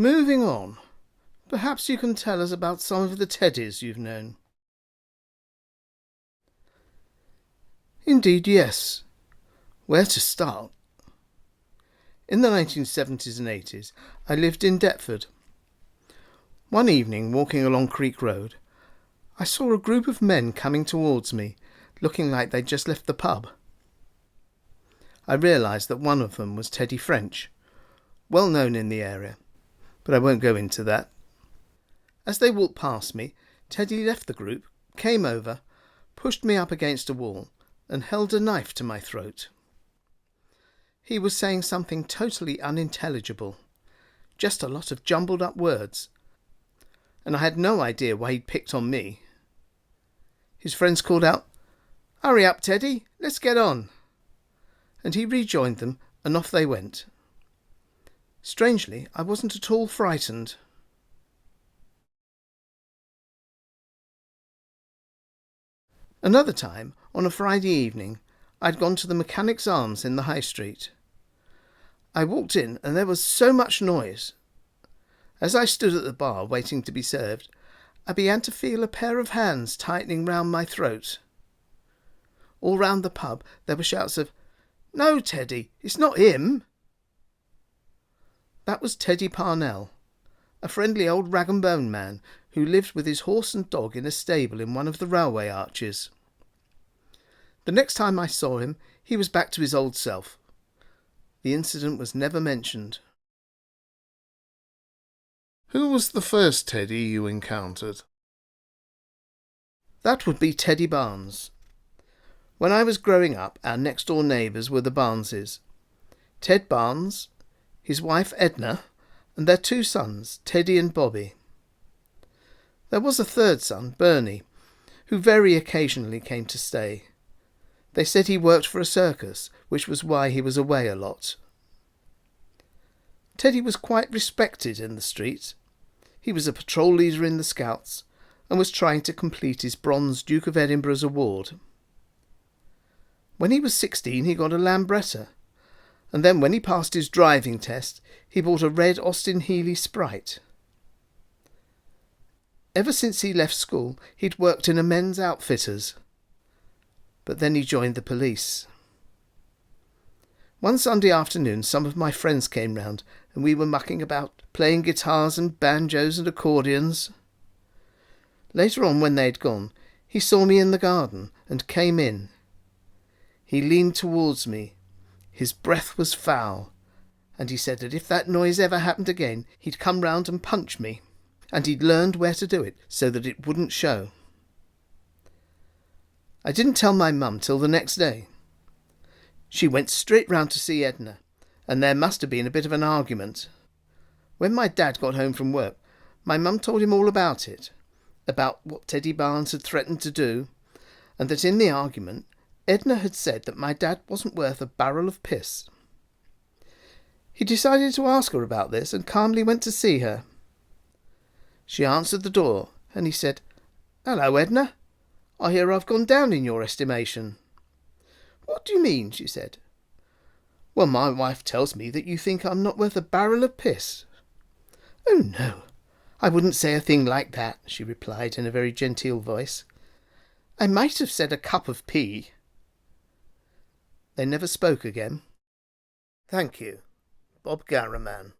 Moving on. Perhaps you can tell us about some of the Teddies you've known. Indeed, yes. Where to start? In the 1970s and 80s, I lived in Deptford. One evening, walking along Creek Road, I saw a group of men coming towards me, looking like they'd just left the pub. I realised that one of them was Teddy French, well known in the area, but I won't go into that. As they walked past me, Teddy left the group, came over, pushed me up against a wall, and held a knife to my throat. He was saying something totally unintelligible, just a lot of jumbled up words, and I had no idea why he'd picked on me. His friends called out, "Hurry up, Teddy, let's get on." And he rejoined them, and off they went. Strangely, I wasn't at all frightened. Another time, on a Friday evening, I'd gone to the Mechanics' Arms in the High Street. I walked in and there was so much noise. As I stood at the bar waiting to be served, I began to feel a pair of hands tightening round my throat. All round the pub there were shouts of, "No, Teddy, it's not him." That was Teddy Parnell, a friendly old rag-and-bone man who lived with his horse and dog in a stable in one of the railway arches. The next time I saw him, he was back to his old self. The incident was never mentioned. Who was the first Teddy you encountered? That would be Teddy Barnes. When I was growing up, our next-door neighbours were the Barneses. Ted Barnes, his wife Edna, and their two sons, Teddy and Bobby. There was a third son, Bernie, who very occasionally came to stay. They said he worked for a circus, which was why he was away a lot. Teddy was quite respected in the street. He was a patrol leader in the Scouts and was trying to complete his bronze Duke of Edinburgh's award. When he was 16, he got a Lambretta, and then when he passed his driving test, he bought a red Austin Healey Sprite. Ever since he left school, he'd worked in a men's outfitter's, but then he joined the police. One Sunday afternoon, some of my friends came round, and we were mucking about, playing guitars and banjos and accordions. Later on, when they'd gone, he saw me in the garden and came in. He leaned towards me. His breath was foul, and he said that if that noise ever happened again, he'd come round and punch me, and he'd learned where to do it so that it wouldn't show. I didn't tell my mum till the next day. She went straight round to see Edna, and there must have been a bit of an argument. When my dad got home from work, my mum told him all about it, about what Teddy Barnes had threatened to do, and that in the argument Edna had said that my dad wasn't worth a barrel of piss. He decided to ask her about this and calmly went to see her. She answered the door, and he said, "Hello, Edna. I hear I've gone down in your estimation." "What do you mean?" she said. "Well, my wife tells me that you think I'm not worth a barrel of piss." "Oh, no, I wouldn't say a thing like that," she replied in a very genteel voice. "I might have said a cup of pee." They never spoke again. Thank you, Bob Garraman.